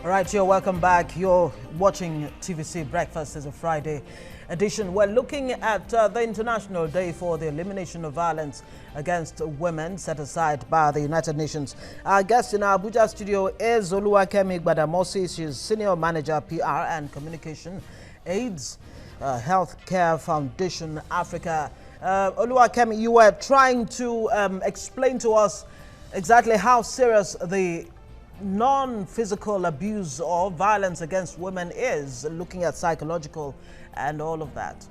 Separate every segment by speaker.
Speaker 1: All right, you're welcome back. You're watching TVC Breakfast as a Friday edition. We're looking at the International Day for the Elimination of Violence Against Women set aside by the United Nations. Our guest in our Abuja studio is Oluwakemi Gbadamosi. She's Senior Manager PR and Communication, AIDS Healthcare Foundation Africa. Oluwakemi, you were trying to explain to us exactly how serious the non-physical abuse or violence against women is, looking at psychological and all of that.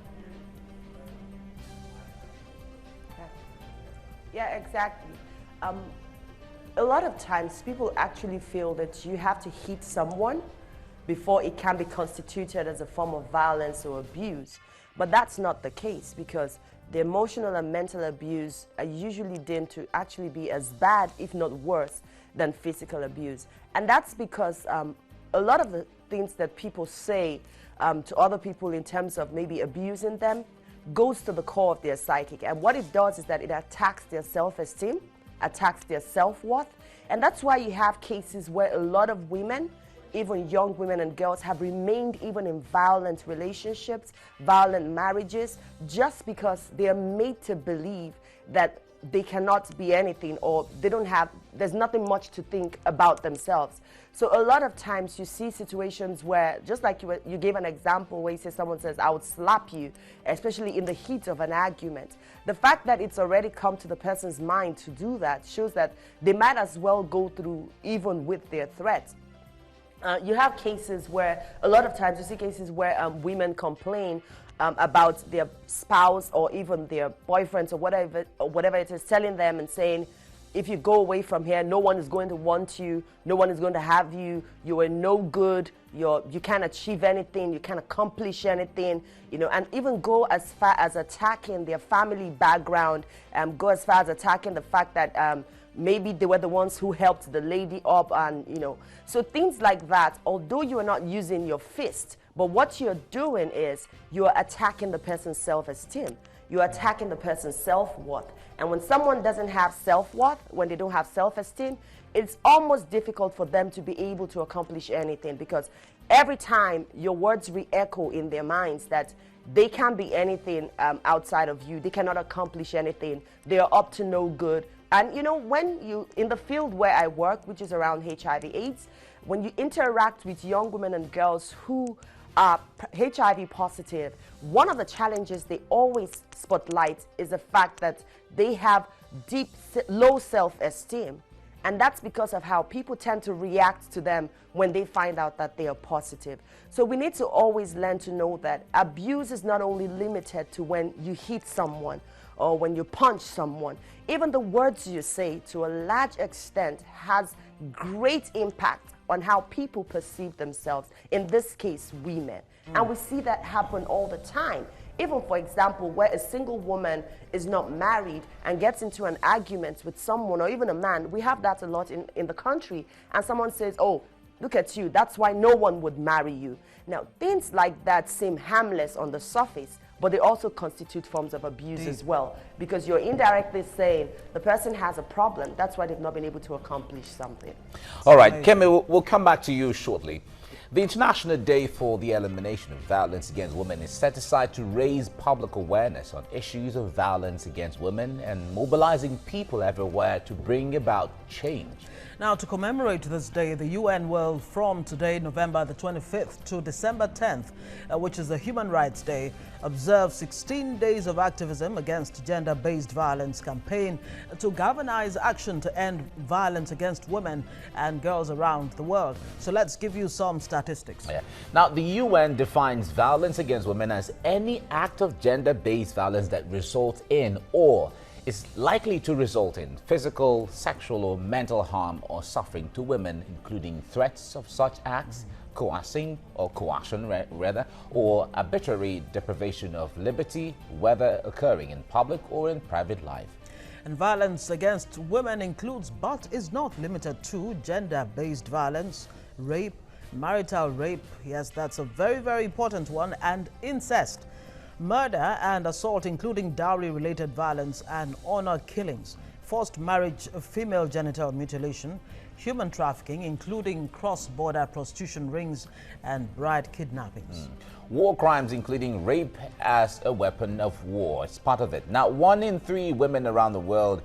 Speaker 2: Yeah, exactly. A lot of times people actually feel that you have to hit someone before it can be constituted as a form of violence or abuse. But that's not the case, because the emotional and mental abuse are usually deemed to actually be as bad, if not worse, than physical abuse. And that's because a lot of the things that people say to other people in terms of maybe abusing them goes to the core of their psychic. And what it does is that it attacks their self-esteem, attacks their self-worth. And that's why you have cases where a lot of women, even young women and girls, have remained even in violent relationships, violent marriages, just because they are made to believe that they cannot be anything, or there's nothing much to think about themselves. So a lot of times you see situations where, just like you gave an example where you say someone says, I would slap you, especially in the heat of an argument. The fact that it's already come to the person's mind to do that shows that they might as well go through even with their threats. You have cases where, a lot of times you see cases where women complain about their spouse or even their boyfriends or whatever it is, telling them and saying, if you go away from here, no one is going to want you, no one is going to have you, you are no good, you can't achieve anything, you can't accomplish anything, and even go as far as attacking their family background, go as far as attacking the fact that maybe they were the ones who helped the lady up, and so things like that. Although you are not using your fist, but what you're doing is you're attacking the person's self-esteem. You're attacking the person's self-worth. And when someone doesn't have self-worth, when they don't have self-esteem, it's almost difficult for them to be able to accomplish anything, because every time your words re-echo in their minds that they can't be anything outside of you, they cannot accomplish anything, they are up to no good. And when you, in the field where I work, which is around HIV/AIDS, when you interact with young women and girls who are HIV positive, one of the challenges they always spotlight is the fact that they have low self-esteem. And that's because of how people tend to react to them when they find out that they are positive. So we need to always learn to know that abuse is not only limited to when you hit someone or when you punch someone. Even the words you say, to a large extent, has great impact on how people perceive themselves, in this case, women. And we see that happen all the time. Even, for example, where a single woman is not married and gets into an argument with someone, or even a man, we have that a lot in the country, and someone says, oh, look at you, that's why no one would marry you. Now, things like that seem harmless on the surface, but they also constitute forms of abuse as well, because you're indirectly saying the person has a problem. That's why they've not been able to accomplish something.
Speaker 3: All right, Kemi, we'll come back to you shortly. The International Day for the Elimination of Violence Against Women is set aside to raise public awareness on issues of violence against women and mobilizing people everywhere to bring about change.
Speaker 1: Now, to commemorate this day, the UN will, from today, November the 25th to December 10th, which is the Human Rights Day, observe 16 days of activism against gender-based violence campaign to galvanize action to end violence against women and girls around the world. So let's give you some statistics.
Speaker 3: Yeah. Now, the UN defines violence against women as any act of gender-based violence that results in or is likely to result in physical, sexual, or mental harm or suffering to women, including threats of such acts, coercing or coercion rather, or arbitrary deprivation of liberty, whether occurring in public or in private life.
Speaker 1: And violence against women includes, but is not limited to, gender-based violence, rape, marital rape, yes, that's a very, very important one, and incest. murder and assault, including dowry-related violence and honor killings, forced marriage, female genital mutilation, human trafficking, including cross-border prostitution rings and bride kidnappings.
Speaker 3: War crimes, including rape as a weapon of war, is part of it. Now, 1 in 3 women around the world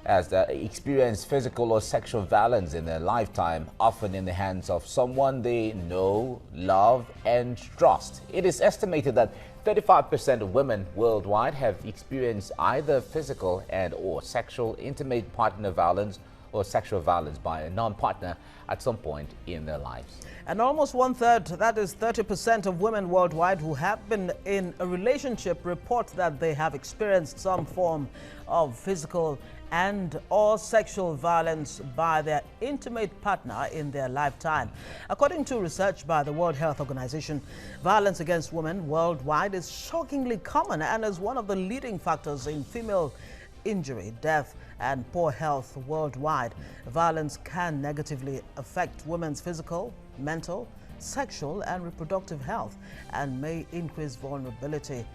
Speaker 3: has experienced physical or sexual violence in their lifetime, often in the hands of someone they know, love, and trust. It is estimated that 35% of women worldwide have experienced either physical and or sexual intimate partner violence or sexual violence by a non-partner at some point in their lives.
Speaker 1: And almost 1/3, that is 30% of women worldwide who have been in a relationship report that they have experienced some form of physical and or sexual violence by their intimate partner in their lifetime. According to research by the World Health Organization, violence against women worldwide is shockingly common and is one of the leading factors in female injury, death, and poor health worldwide. Violence can negatively affect women's physical, mental, sexual, and reproductive health and may increase vulnerability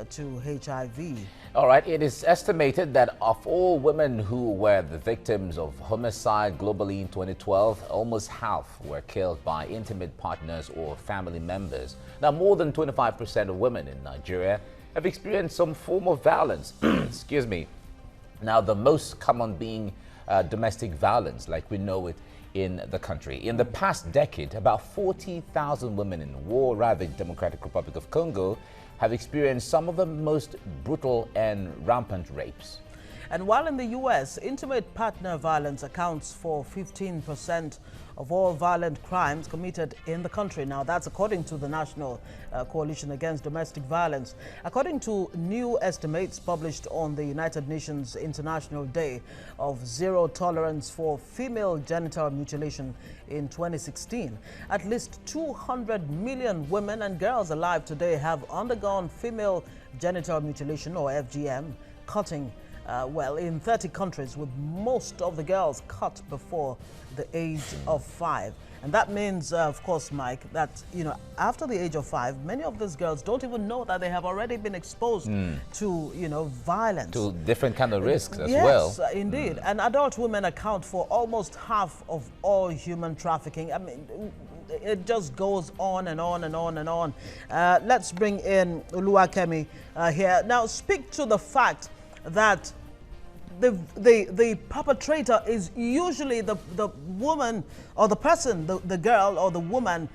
Speaker 1: to HIV.
Speaker 3: All right, it is estimated that of all women who were the victims of homicide globally in 2012, almost half were killed by intimate partners or family members. Now, more than 25% of women in Nigeria have experienced some form of violence. Excuse me. Now, the most common being domestic violence, like we know it in the country. In the past decade, about 40,000 women in war-ravaged Democratic Republic of Congo have experienced some of the most brutal and rampant rapes.
Speaker 1: And while in the U.S., intimate partner violence accounts for 15% of all violent crimes committed in the country. Now, that's according to the National Coalition Against Domestic Violence. According to new estimates published on the United Nations International Day of Zero Tolerance for Female Genital Mutilation in 2016, at least 200 million women and girls alive today have undergone female genital mutilation, or FGM, cutting in 30 countries, with most of the girls cut before the age of 5. And that means, of course, Mike, that, after the age of 5, many of these girls don't even know that they have already been exposed to, violence. To
Speaker 3: different kind of risks as well.
Speaker 1: Yes, indeed. And adult women account for almost half of all human trafficking. I mean, it just goes on and on and on and on. Let's bring in Oluwakemi here. Now, speak to the fact that the perpetrator is usually the woman or the person, the girl or the woman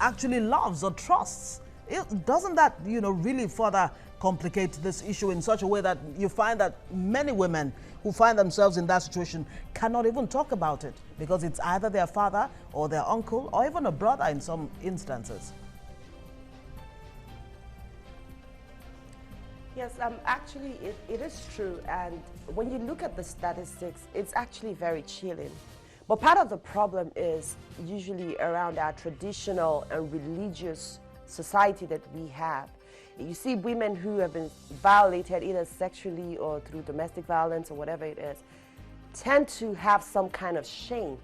Speaker 1: actually loves or trusts. Doesn't that, really further complicate this issue in such a way that you find that many women who find themselves in that situation cannot even talk about it because it's either their father or their uncle or even a brother in some instances?
Speaker 2: Yes, actually, it is true. And when you look at the statistics, it's actually very chilling. But part of the problem is usually around our traditional and religious society that we have. You see women who have been violated either sexually or through domestic violence or whatever it is, tend to have some kind of shame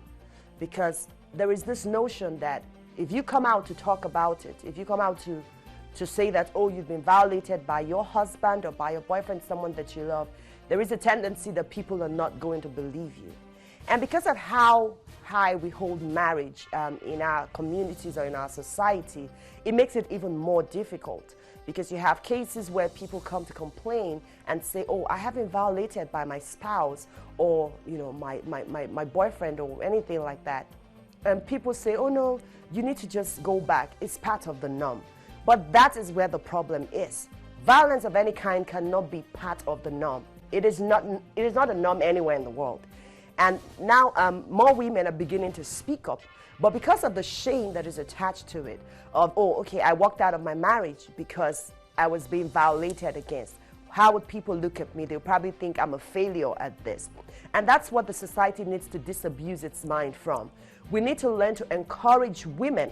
Speaker 2: because there is this notion that if you come out to talk about it, if you come out to say that, oh, you've been violated by your husband or by your boyfriend, someone that you love, there is a tendency that people are not going to believe you. And because of how high we hold marriage in our communities or in our society, it makes it even more difficult because you have cases where people come to complain and say, oh, I have been violated by my spouse or, my boyfriend or anything like that. And people say, oh, no, you need to just go back. It's part of the norm. But that is where the problem is. Violence of any kind cannot be part of the norm. It is not a norm anywhere in the world. And now more women are beginning to speak up. But because of the shame that is attached to it, of, oh, okay, I walked out of my marriage because I was being violated against. How would people look at me? They'll probably think I'm a failure at this. And that's what the society needs to disabuse its mind from. We need to learn to encourage women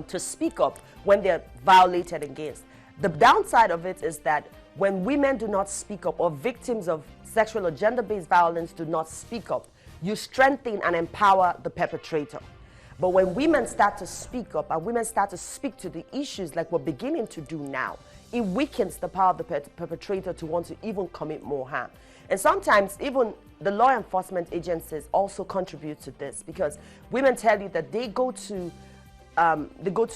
Speaker 2: to speak up when they're violated against. The downside of it is that when women do not speak up or victims of sexual or gender-based violence do not speak up, you strengthen and empower the perpetrator. But when women start to speak up and women start to speak to the issues like we're beginning to do now, it weakens the power of the perpetrator to want to even commit more harm. And sometimes even the law enforcement agencies also contribute to this, because women tell you that they go to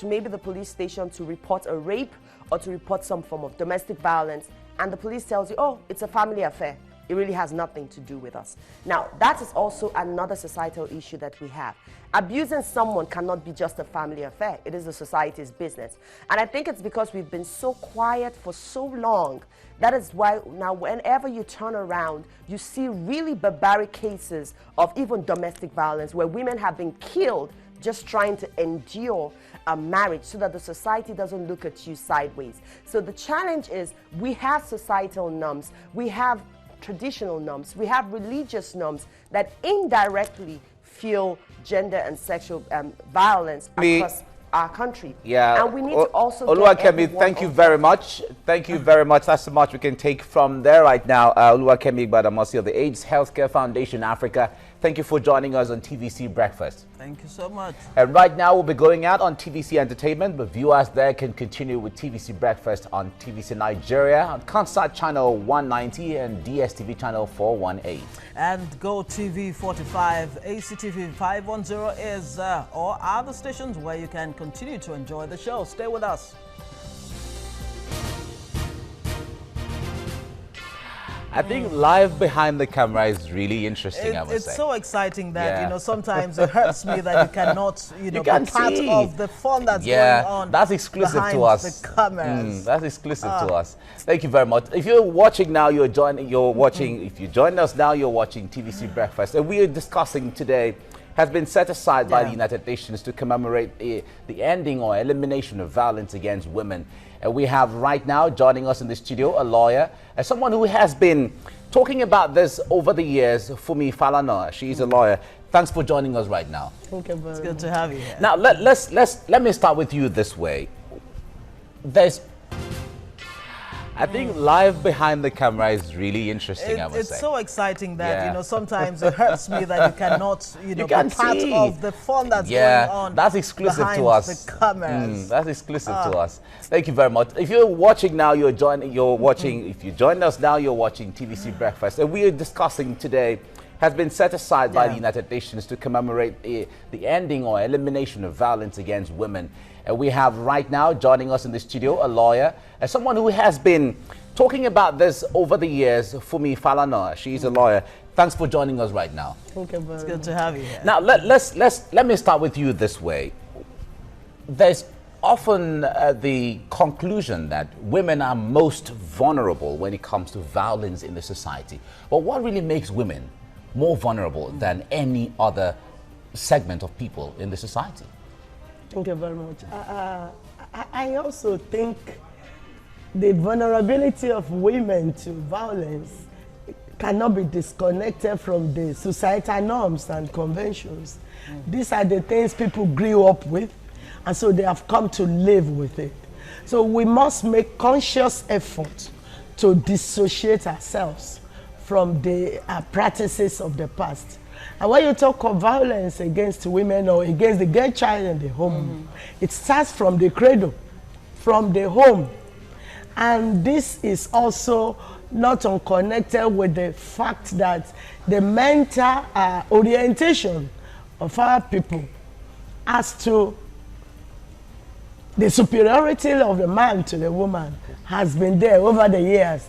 Speaker 2: maybe the police station to report a rape or to report some form of domestic violence, and the police tells you, oh, it's a family affair. It really has nothing to do with us. Now, that is also another societal issue that we have. Abusing someone cannot be just a family affair. It is a society's business. And I think it's because we've been so quiet for so long. That is why now whenever you turn around, you see really barbaric cases of even domestic violence where women have been killed just trying to endure a marriage so that the society doesn't look at you sideways. So the challenge is we have societal norms, we have traditional norms, we have religious norms that indirectly fuel gender and sexual violence across our country.
Speaker 3: Yeah,
Speaker 2: and we need to also
Speaker 3: Oluwakemi, thank you very much. Thank you very much. That's so much we can take from there right now. Oluwakemi Badamasi of the AIDS Healthcare Foundation Africa. Thank you for joining us on TVC Breakfast.
Speaker 1: Thank you so much.
Speaker 3: And right now we'll be going out on TVC Entertainment, but viewers there can continue with TVC Breakfast on TVC Nigeria, on Concert Channel 190 and DSTV Channel 418.
Speaker 1: And Go TV 45, ACTV 510 is or other stations where you can continue to enjoy the show. Stay with us.
Speaker 3: I think live behind the camera is really interesting, I must say.
Speaker 1: It's so exciting that, you know, sometimes it hurts me that you cannot, you know, be part of the fun that's going on.
Speaker 3: That's exclusive to us.
Speaker 1: The cameras.
Speaker 3: That's exclusive to us. Thank you very much. If you're watching now, if you join us now, you're watching TVC Breakfast. And we are discussing today has been set aside by the United Nations to commemorate the ending or elimination of violence against women. And we have right now joining us in the studio a lawyer, someone who has been talking about this over the years, Fumi Falana. She's a lawyer. Thanks for joining us right now.
Speaker 1: Okay, it's good to have you here.
Speaker 3: Now let me start with you this way. I think live behind the camera is really interesting, I must say.
Speaker 1: It's so exciting that, you know, sometimes it hurts me that you cannot, you know, be part of the fun that's going on.
Speaker 3: That's exclusive to us.
Speaker 1: The cameras.
Speaker 3: That's exclusive to us. Thank you very much. If you're watching now, if you join us now, you're watching TVC Breakfast. And we are discussing today has been set aside by the United Nations to commemorate the ending or elimination of violence against women. And we have right now joining us in the studio a lawyer, someone who has been talking about this over the years, Fumi Falana. She's a lawyer. Thanks for joining us right now.
Speaker 1: Okay, it's good to have you here.
Speaker 3: Now let me start with you this way. There's often the conclusion that women are most vulnerable when it comes to violence in the society. But what really makes women more vulnerable than any other segment of people in the society?
Speaker 4: Thank you very much. I also think the vulnerability of women to violence cannot be disconnected from the societal norms and conventions. These are the things people grew up with, and so they have come to live with it. So we must make conscious effort to dissociate ourselves from the practices of the past. And when you talk of violence against women or against the girl child in the home, it starts from the cradle, from the home. And this is also not unconnected with the fact that the mental orientation of our people as to the superiority of the man to the woman has been there over the years.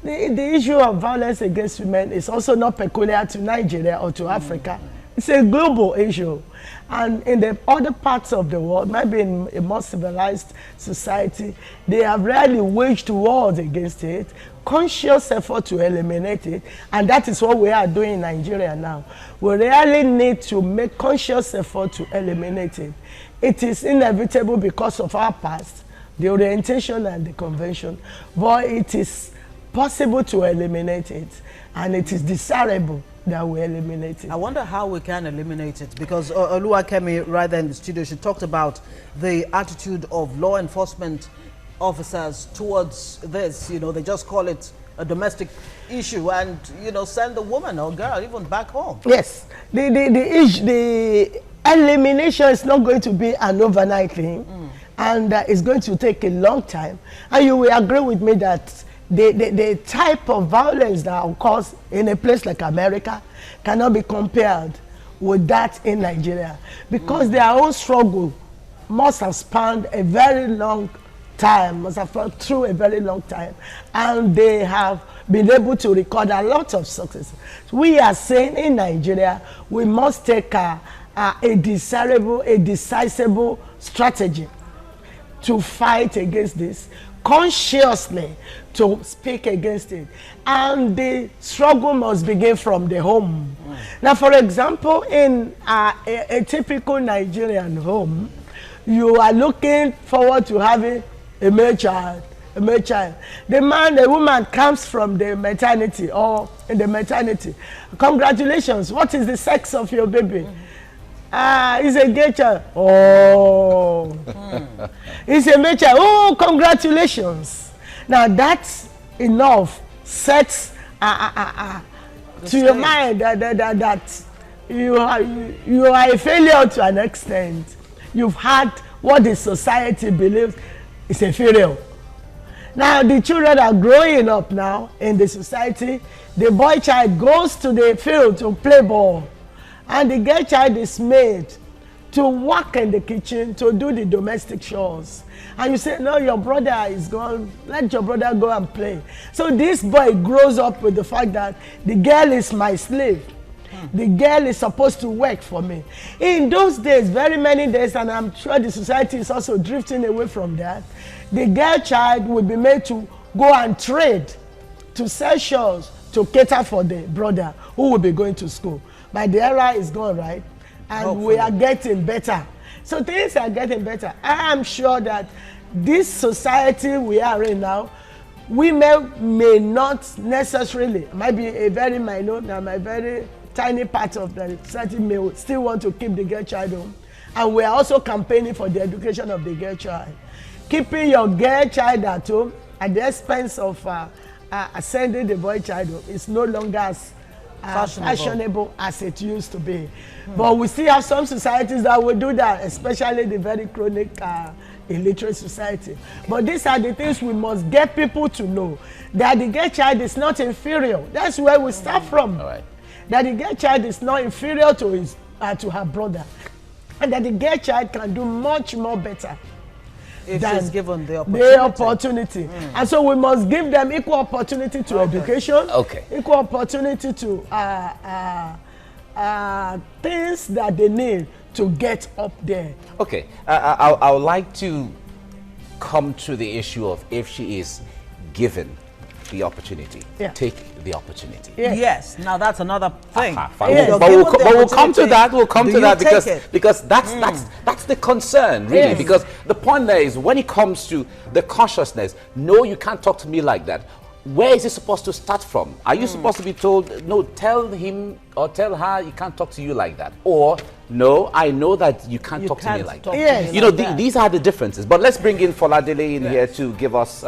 Speaker 4: The issue of violence against women is also not peculiar to Nigeria or to Africa. It's a global issue. And in the other parts of the world, maybe in a more civilized society, they have really waged wars against it, conscious effort to eliminate it, and that is what we are doing in Nigeria now. We really need to make conscious effort to eliminate it. It is inevitable because of our past, the orientation and the convention, but it is possible to eliminate it, and it is desirable that we eliminate it.
Speaker 1: I wonder how we can eliminate it, because Oluwakemi, right there in the studio, she talked about the attitude of law enforcement officers towards this. You know, they just call it a domestic issue and, you know, send the woman or girl even back home.
Speaker 4: Yes, the elimination is not going to be an overnight thing. and it's going to take a long time. And you will agree with me that the type of violence that occurs in a place like America cannot be compared with that in Nigeria, because their own struggle must have spanned a very long time, must have gone through a very long time, and they have been able to record a lot of success. We are saying in Nigeria, we must take a decisive strategy to fight against this, consciously to speak against it, and the struggle must begin from the home. Now, for example, in a typical Nigerian home, you are looking forward to having a male child. The woman comes from the maternity or in the maternity. Congratulations, what is the sex of your baby? It's a gay child. Oh. It's a male child. Oh, congratulations. Now that's enough sets to your mind that you are a failure to an extent. You've had what the society believes is a failure. Now the children are growing up now in the society. The boy child goes to the field to play ball, and the girl child is made to work in the kitchen, to do the domestic chores. And you say, no, your brother is gone, let your brother go and play. So this boy grows up with the fact that the girl is my slave. The girl is supposed to work for me. In those days, very many days, and I'm sure the society is also drifting away from that, the girl child will be made to go and trade, to sell shawls, to cater for the brother who will be going to school. But the era is gone, right? And hopefully we are getting better. So things are getting better. I am sure that this society we are in now, women may not necessarily, might be a very minor, a very tiny part of the society may still want to keep the girl child home. And we are also campaigning for the education of the girl child. Keeping your girl child at home at the expense of sending the boy child home is no longer as fashionable as it used to be. But we still have some societies that will do that, especially the very chronic illiterate society. But these are the things we must get people to know, that the girl child is not inferior. That's where we start from. All right. That the girl child is not inferior to her brother, and that the girl child can do much more better
Speaker 1: if she's given the
Speaker 4: opportunity. And so we must give them equal opportunity to education, equal opportunity to things that they need to get up there.
Speaker 3: Okay, I would like to come to the issue of if she is given the opportunity, take the opportunity.
Speaker 1: Yes, now that's another thing.
Speaker 3: But we'll come to that. We'll come to that because that's the concern, really. Because the point there is, when it comes to the consciousness, no, you can't talk to me like that. Where is it supposed to start from? Are you supposed to be told, no, tell him or tell her you can't talk to you like that? Or, no, I know that you can't talk to me like that.
Speaker 4: Yes.
Speaker 3: You know, these are the differences. But let's bring in Foladele in here to give us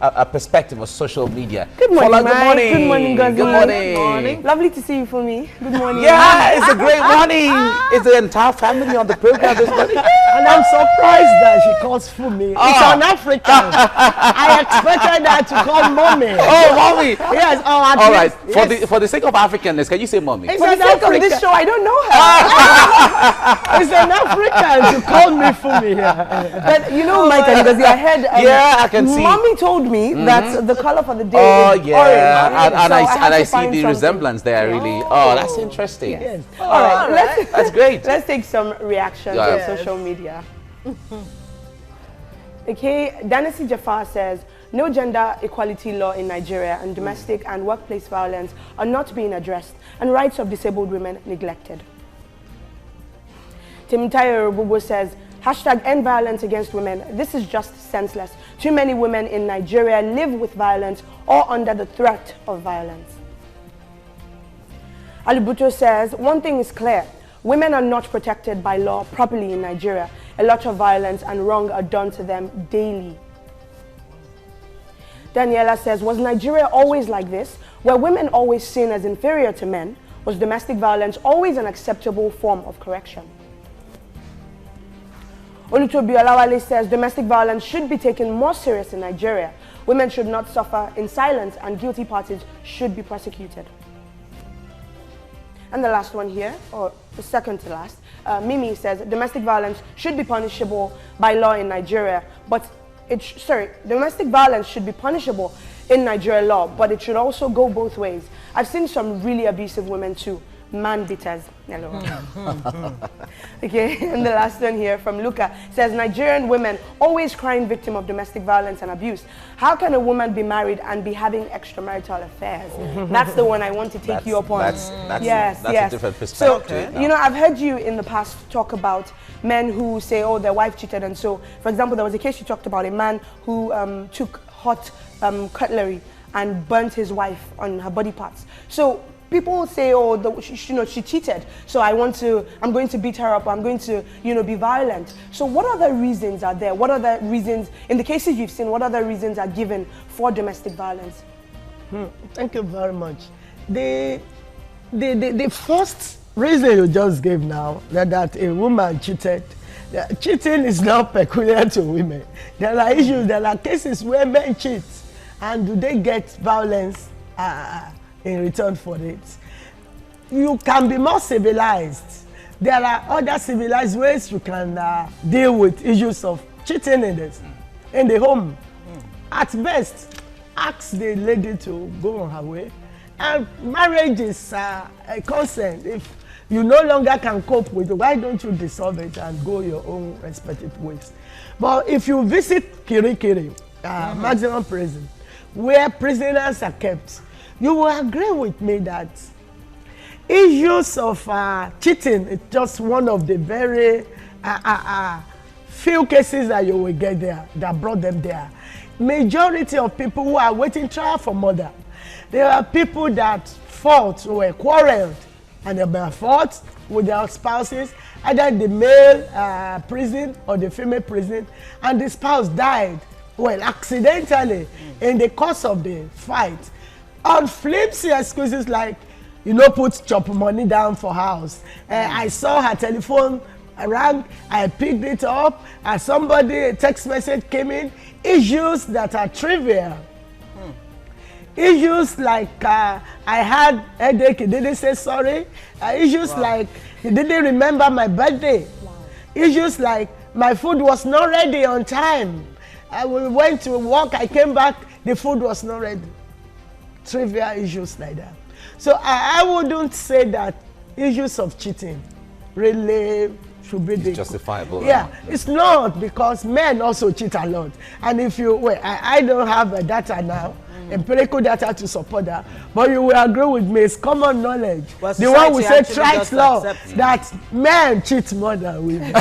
Speaker 3: a perspective of social media.
Speaker 5: Good morning,
Speaker 3: Fola, good morning.
Speaker 5: Good morning, Gozi.
Speaker 3: Good morning. Good morning.
Speaker 5: Lovely to see you for me. Good morning.
Speaker 3: Yeah, it's a great morning. Is the entire family on the program this morning?
Speaker 4: And I'm surprised that she calls Fumi. It's an African. I expected her to call mommy.
Speaker 3: Oh, mommy.
Speaker 4: Yes. Oh,
Speaker 3: all right. Yes. For the sake of Africanness, can you say mommy?
Speaker 5: For the sake of this show, I don't know her.
Speaker 4: It's an African to call me Fumi here.
Speaker 5: But you know, Mike and Gozi, I heard.
Speaker 3: I can see.
Speaker 5: Mommy told me that the color for the day is orange.
Speaker 3: And I see the resemblance there, really. Oh, that's interesting.
Speaker 5: Yes. All right.
Speaker 3: That's great.
Speaker 5: Let's take some reactions on social media. Okay, Danisi Jafar says, no gender equality law in Nigeria, and domestic and workplace violence are not being addressed, and rights of disabled women neglected. Timitayo Rububo says, hashtag end violence against women. This is just senseless. Too many women in Nigeria live with violence or under the threat of violence. Alibuto says, one thing is clear. Women are not protected by law properly in Nigeria. A lot of violence and wrong are done to them daily. Daniela says, was Nigeria always like this? Were women always seen as inferior to men? Was domestic violence always an acceptable form of correction? Olutobi Olawale says domestic violence should be taken more serious in Nigeria. Women should not suffer in silence and guilty parties should be prosecuted. And the last one here, or the second to last, Mimi says domestic violence should be punishable by law in Nigeria, but domestic violence should be punishable in Nigeria law, but it should also go both ways. I've seen some really abusive women too, man beaters. Okay, and the last one here from Luca says Nigerian women always crying victim of domestic violence and abuse. How can a woman be married and be having extramarital affairs? That's the one I want to take you up on.
Speaker 3: That's
Speaker 5: yes.
Speaker 3: a different perspective.
Speaker 5: So, you know, I've heard you in the past talk about men who say, oh, their wife cheated. And so, for example, there was a case you talked about, a man who took hot cutlery and burnt his wife on her body parts. So people say, oh, she cheated, so I'm going to beat her up, I'm going to, be violent. So what other reasons are there? What other reasons, in the cases you've seen, what other reasons are given for domestic violence?
Speaker 4: Thank you very much. The first reason you just gave now, that a woman cheated, cheating is not peculiar to women. There are issues, there are cases where men cheat, and do they get violence in return for it? You can be more civilized. There are other civilized ways you can deal with issues of cheating in the home. At best, ask the lady to go on her way. And marriage is a consent. If you no longer can cope with it, why don't you dissolve it and go your own respective ways? But if you visit Kirikiri, maximum prison, where prisoners are kept, you will agree with me that issues of cheating is just one of the very few cases that you will get there, that brought them there. Majority of people who are waiting trial for murder, there are people that fought, were quarreled, and they were fought with their spouses, either the male prison or the female prison, and the spouse died, accidentally in the course of the fight. On flimsy excuses like, put chop money down for house. I saw her telephone rang, I picked it up, and a text message came in. Issues that are trivial. Issues like, I had headache, he didn't say sorry. Issues like, he didn't remember my birthday. Issues like, my food was not ready on time. I went to work, I came back, the food was not ready. Trivial issues like that. So I wouldn't say that issues of cheating really should be
Speaker 3: justifiable.
Speaker 4: Yeah, it's not, because men also cheat a lot. And if I don't have data now, empirical data to support that, but you will agree with me, it's common knowledge. Well, the one we say trite law that men cheat more than women.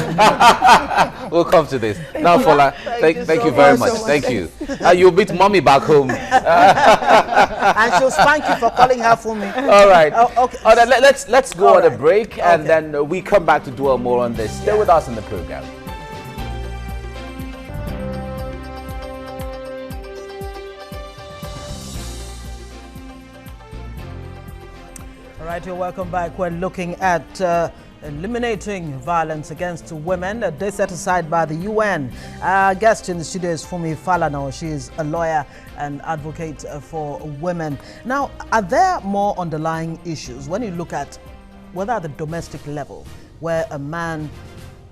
Speaker 3: We'll come to this. Now, Fola, thank you very much. Thank you. You'll beat mommy back home.
Speaker 1: And she'll spank you for calling her for me.
Speaker 3: All right.
Speaker 1: Okay.
Speaker 3: All right, let's go on a break, and then we come back to dwell more on this. Stay with us in the program.
Speaker 1: All right, you're welcome back. We're looking at eliminating violence against women, a day set aside by the UN. Our guest in the studio is Fumi Falana. She is a lawyer and advocate for women. Now, are there more underlying issues when you look at whether at the domestic level, where a man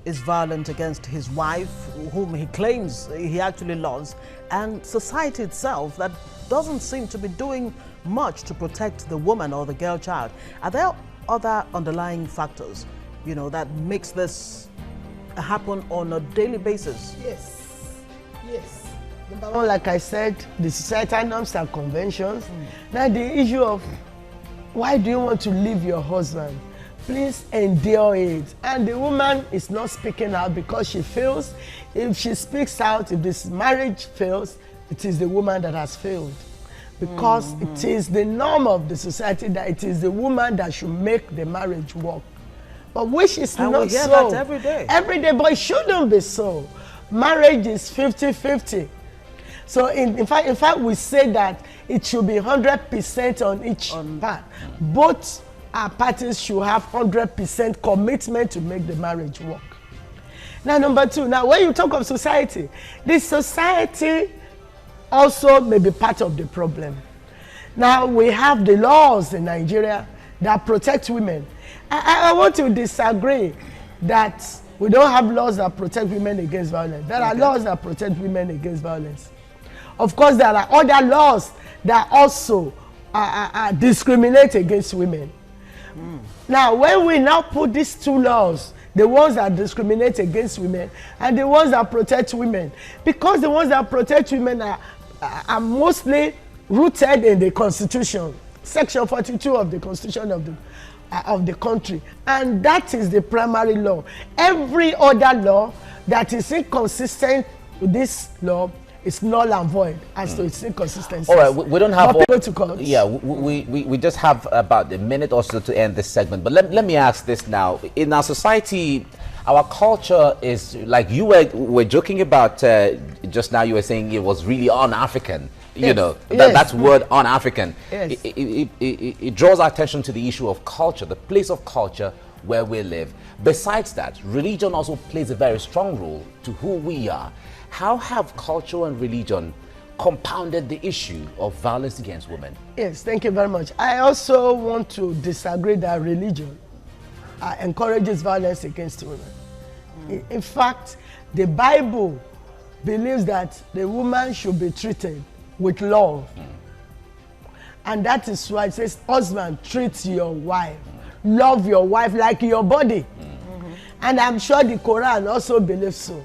Speaker 1: is violent against his wife, whom he claims he actually loves, and society itself that doesn't seem to be doing much to protect the woman or the girl child? Are there other underlying factors, that makes this happen on a daily basis?
Speaker 4: Yes. Number one, like I said, the societal norms and conventions. Now the issue of, why do you want to leave your husband? Please endure it. And the woman is not speaking out because she feels, if she speaks out, if this marriage fails, it is the woman that has failed. Because it is the norm of the society that it is the woman that should make the marriage work. But which is not so.
Speaker 1: We hear that every day.
Speaker 4: Every day, but it shouldn't be so. Marriage is 50-50. So in fact, we say that it should be 100% on each part. Both parties should have 100% commitment to make the marriage work. Now, number two, now when you talk of society, this society also may be part of the problem. Now, we have the laws in Nigeria that protect women. I want to disagree that we don't have laws that protect women against violence. There are laws that protect women against violence. Of course, there are other laws that also discriminate against women. Now, when we now put these two laws, the ones that discriminate against women and the ones that protect women, because the ones that protect women are mostly rooted in the Constitution, Section 42 of the Constitution of the country, and that is the primary law. Every other law that is inconsistent with this law is null and void as to its inconsistency.
Speaker 3: All right, we don't have
Speaker 4: people to court.
Speaker 3: Yeah, we just have about a minute or so to end this segment. But let me ask this now. In our society, our culture is like you were joking about just now. You were saying it was really un-African. You know, that's word un-African.
Speaker 4: Yes.
Speaker 3: It draws our attention to the issue of culture, the place of culture where we live. Besides that, religion also plays a very strong role to who we are. How have culture and religion compounded the issue of violence against women?
Speaker 4: Yes, thank you very much. I also want to disagree that religion encourages violence against women. In fact, the Bible believes that the woman should be treated with love. And that is why it says, husband, treat your wife. Love your wife like your body. And I'm sure the Quran also believes so.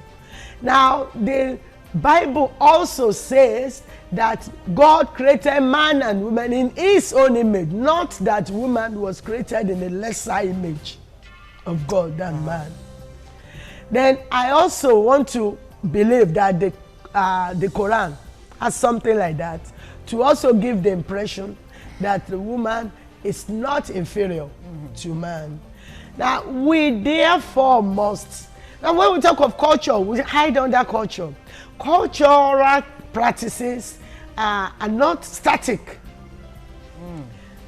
Speaker 4: Now, the Bible also says that God created man and woman in his own image, not that woman was created in a lesser image of God than man. Then I also want to believe that the Quran has something like that, to also give the impression that the woman is not inferior to man. Now, we therefore must, now when we talk of culture, we hide under culture. Cultural practices are not static.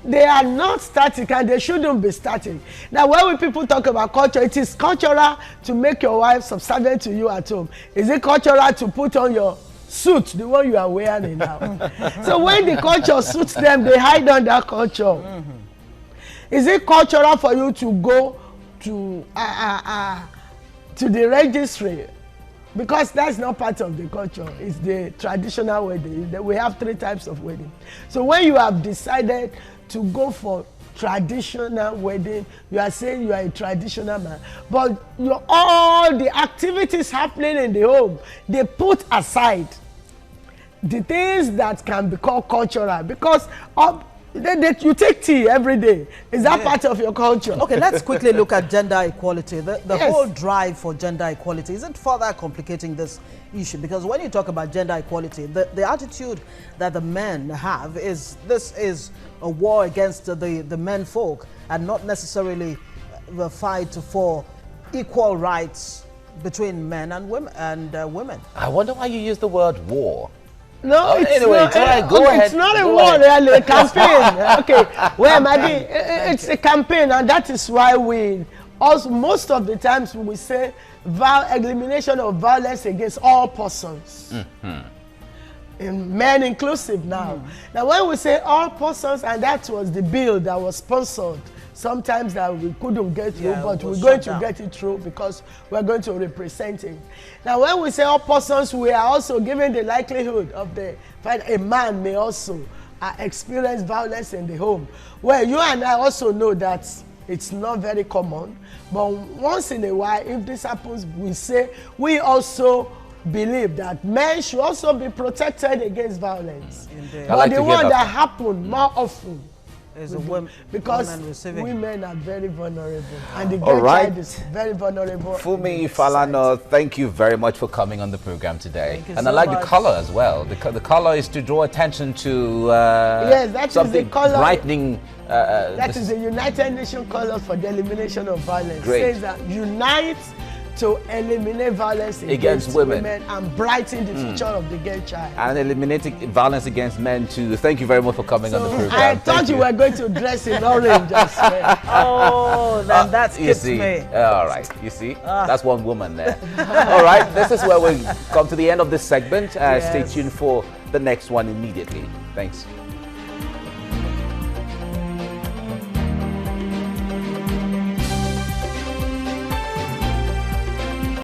Speaker 4: They are not static and they shouldn't be static. Now, when people talk about culture, it is cultural to make your wife subservient to you at home. Is it cultural to put on your suit, the one you are wearing now? So when the culture suits them, they hide under culture. Is it cultural for you to go to the registry? Because that's not part of the culture. It's the traditional wedding. We have 3 types of wedding. So when you have decided to go for traditional wedding, you are saying you are a traditional man. But all the activities happening in the home, they put aside the things that can be called cultural, because you take tea every day. Is that part of your culture?
Speaker 1: Okay, let's quickly look at gender equality. The
Speaker 4: Yes.
Speaker 1: whole drive for gender equality isn't further complicating this issue, because when you talk about gender equality, the attitude that the men have is this is a war against the men folk and not necessarily the fight for equal rights between men and women.
Speaker 3: I wonder why you use the word war.
Speaker 4: No, it's
Speaker 3: anyway,
Speaker 4: not,
Speaker 3: go ahead.
Speaker 4: It's not a
Speaker 3: Go
Speaker 4: war,
Speaker 3: ahead.
Speaker 4: really, a campaign. Okay, well, maybe it's a campaign, and that is why we also, most of the times, we say elimination of violence against all persons. In men inclusive now. Now, when we say all persons, and that was the bill that was sponsored, sometimes that we couldn't get through, but we're going to get it through because we're going to represent it. Now, when we say all persons, we are also given the likelihood of the fact a man may also experience violence in the home. Well, you and I also know that it's not very common, but once in a while, if this happens, we say we also believe that men should also be protected against violence. But the one that happen more often
Speaker 1: is a woman,
Speaker 4: because women are very vulnerable, and the girl child is very vulnerable.
Speaker 3: Fumi Falana, thank you very much for coming on the program today. And
Speaker 1: so
Speaker 3: I like
Speaker 1: much.
Speaker 3: the color as well. The color is to draw attention to
Speaker 4: yes, that
Speaker 3: something
Speaker 4: is the color.
Speaker 3: brightening.
Speaker 4: That is the United Nations color for the elimination of violence.
Speaker 3: Great.
Speaker 4: It says that unite to eliminate violence against women and brighten the future of the girl child.
Speaker 3: And eliminating violence against men too. Thank you very much for coming on the program.
Speaker 4: I thought you were going to dress in orange as well.
Speaker 1: Oh, then that skips me.
Speaker 3: All right, you see, that's one woman there. All right, this is where we come to the end of this segment. Stay tuned for the next one immediately. Thanks.